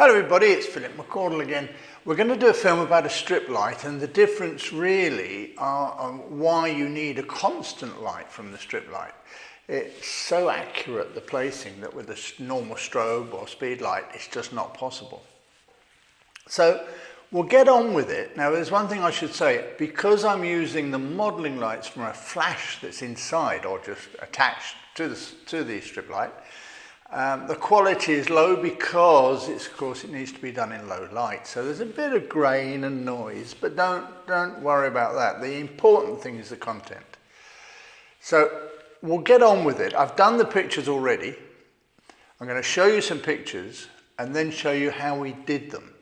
Hello everybody, it's Philip McCordle again. We're going to do a film about a strip light, and the difference really are on why you need a constant light from the strip light. It's so accurate, the placing, that with a normal strobe or speed light it's just not possible. So we'll get on with it. Now there's one thing I should say, because I'm using the modelling lights from a flash that's inside or just attached to the strip light, the quality is low because of course it needs to be done in low light. So there's a bit of grain and noise, but don't worry about that. The important thing is the content. So we'll get on with it. I've done the pictures already. I'm going to show you some pictures and then show you how we did them.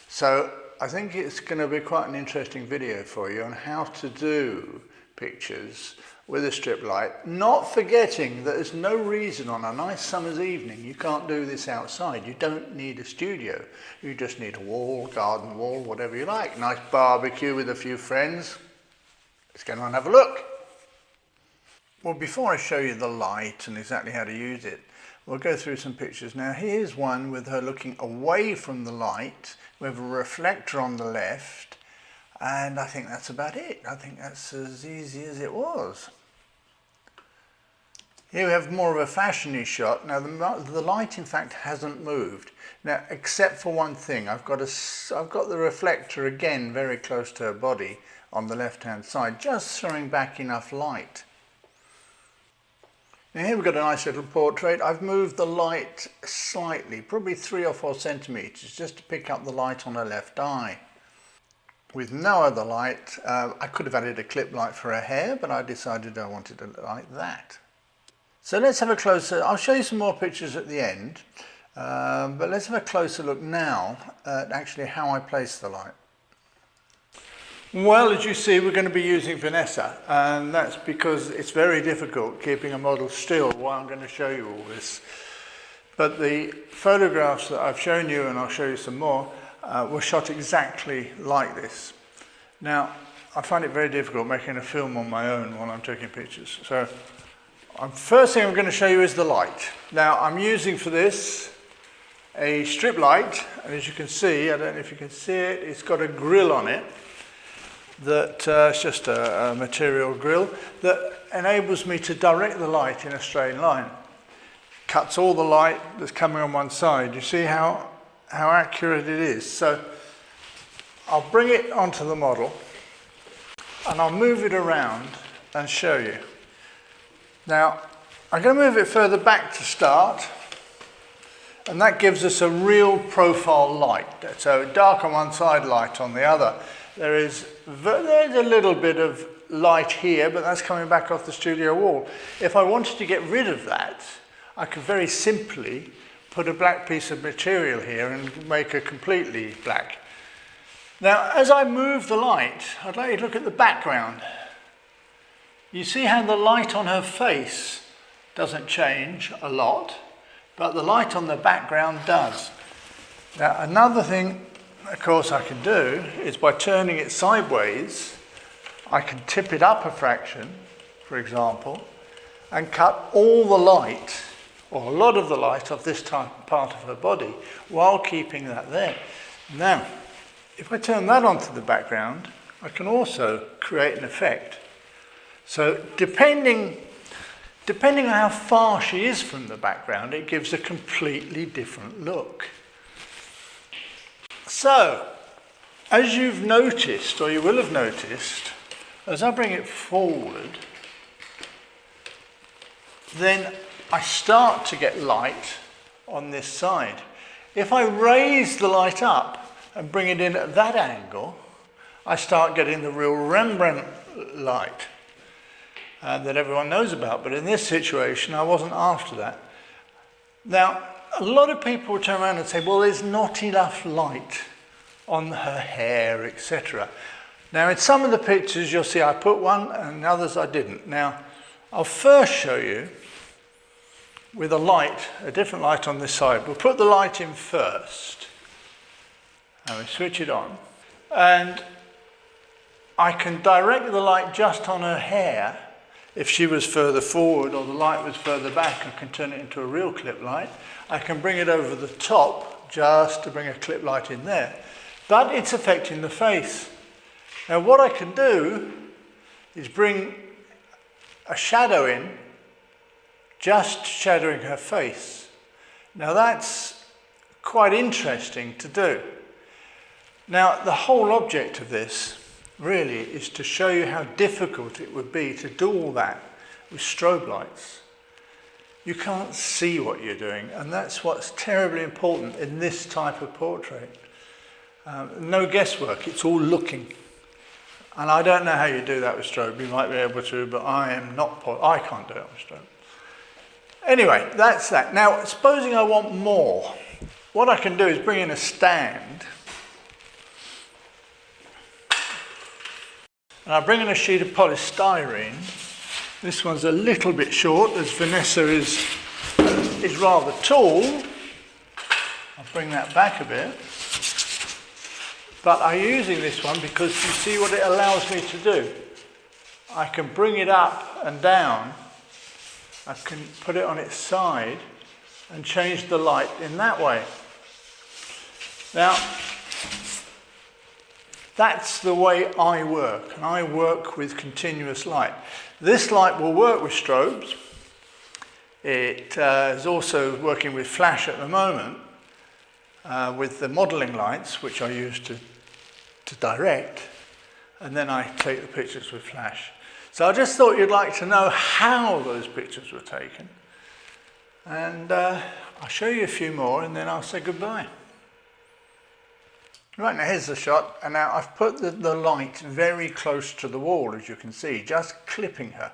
So I think it's going to be quite an interesting video for you on how to do pictures with a strip light, not forgetting that there's no reason on a nice summer's evening you can't do this outside. You don't need a studio. You just need a wall, garden wall, whatever you like. Nice barbecue with a few friends. Let's go and have a look. Well, before I show you the light and exactly how to use it, we'll go through some pictures. Now here's one with her looking away from the light with a reflector on the left, and I think that's about it. I think that's as easy as it was. Here we have more of a fashiony shot. Now the light in fact hasn't moved. Now except for one thing, I've got the reflector again very close to her body on the left hand side, just throwing back enough light. Now here we've got a nice little portrait. I've moved the light slightly, probably 3 or 4 centimetres, just to pick up the light on her left eye. With no other light, I could have added a clip light for her hair, but I decided I wanted it like that. So let's have a closer, I'll show you some more pictures at the end, but let's have a closer look now at actually how I place the light. Well, as you see, we're going to be using Vanessa, and that's because it's very difficult keeping a model still while I'm going to show you all this. But the photographs that I've shown you, and I'll show you some more, were shot exactly like this. Now, I find it very difficult making a film on my own while I'm taking pictures. So, first thing I'm going to show you is the light. Now, I'm using for this a strip light, and as you can see, I don't know if you can see it, it's got a grill on it. That it's just a material grill that enables me to direct the light in a straight line. Cuts all the light that's coming on one side. You see how accurate it is. So I'll bring it onto the model and I'll move it around and show you. Now I'm going to move it further back to start, and that gives us a real profile light. So dark on one side, light on the other. There's a little bit of light here, but that's coming back off the studio wall. If I wanted to get rid of that, I could very simply put a black piece of material here and make it completely black. Now, as I move the light, I'd like you to look at the background. You see how the light on her face doesn't change a lot, but the light on the background does. Now, another thing of course I can do is by turning it sideways, I can tip it up a fraction, for example, and cut all the light, or a lot of the light, off this part of her body, while keeping that there. Now, if I turn that onto the background, I can also create an effect. So depending on how far she is from the background, it gives a completely different look. So, as you've noticed, or you will have noticed, as I bring it forward, then I start to get light on this side. If I raise the light up and bring it in at that angle, I start getting the real Rembrandt light that everyone knows about. But in this situation, I wasn't after that. Now, a lot of people will turn around and say, well, there's not enough light on her hair, etc. Now, in some of the pictures, you'll see I put one, and others I didn't. Now, I'll first show you with a different light on this side. We'll put the light in first, and we switch it on. And I can direct the light just on her hair. If she was further forward or the light was further back, I can turn it into a real clip light. I can bring it over the top just to bring a clip light in there. But it's affecting the face. Now what I can do is bring a shadow in, just shadowing her face. Now that's quite interesting to do. Now the whole object of this really is to show you how difficult it would be to do all that with strobe lights. You can't see what you're doing, and that's what's terribly important in this type of portrait. No guesswork, it's all looking. And I don't know how you do that with strobe. You might be able to, but I can't do it with strobe. Anyway, that's that. Now, supposing I want more, what I can do is bring in a stand. And I bring in a sheet of polystyrene. This one's a little bit short, as Vanessa is rather tall. I'll bring that back a bit. But I'm using this one because you see what it allows me to do. I can bring it up and down. I can put it on its side and change the light in that way. Now, that's the way I work, and I work with continuous light. This light will work with strobes. It is also working with flash at the moment, with the modelling lights, which I use to direct, and then I take the pictures with flash. So I just thought you'd like to know how those pictures were taken, and I'll show you a few more and then I'll say goodbye. Right, now here's the shot, and now I've put the light very close to the wall, as you can see, just clipping her.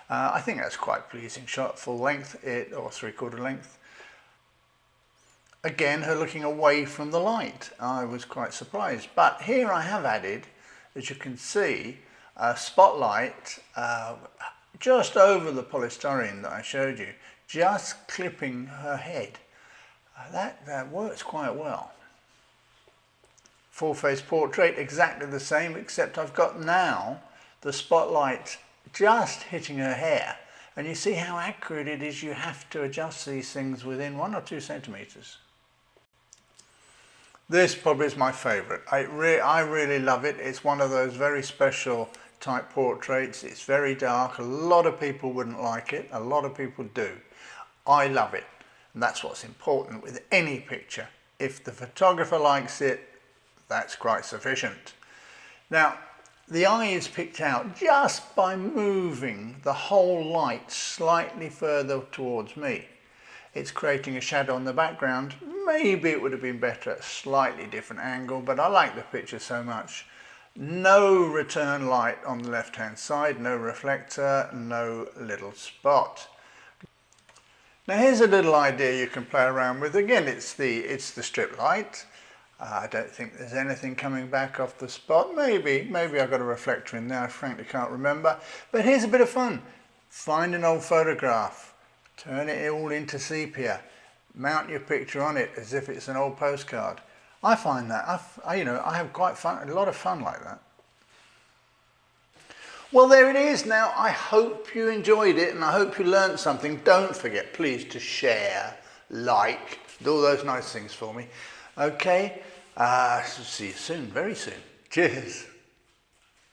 I think that's quite a pleasing shot, full length, or 3/4 length. Again, her looking away from the light. I was quite surprised. But here I have added, as you can see, a spotlight just over the polystyrene that I showed you, just clipping her head. That works quite well. Full face portrait, exactly the same, except I've got now the spotlight just hitting her hair. And you see how accurate it is. You have to adjust these things within 1 or 2 centimeters. This probably is my favourite. I really love it. It's one of those very special type portraits. It's very dark. A lot of people wouldn't like it. A lot of people do. I love it. And that's what's important with any picture. If the photographer likes it, that's quite sufficient. Now, the eye is picked out just by moving the whole light slightly further towards me. It's creating a shadow on the background. Maybe it would have been better at a slightly different angle, but I like the picture so much. No return light on the left-hand side, no reflector, no little spot. Now here's a little idea you can play around with. Again, it's the strip light. I don't think there's anything coming back off the spot. Maybe I've got a reflector in there, I frankly can't remember. But here's a bit of fun. Find an old photograph, turn it all into sepia, mount your picture on it as if it's an old postcard. I find that, I have a lot of fun like that. Well, there it is now. I hope you enjoyed it and I hope you learned something. Don't forget, please, to share, like, do all those nice things for me. Okay, see you soon, very soon. Cheers.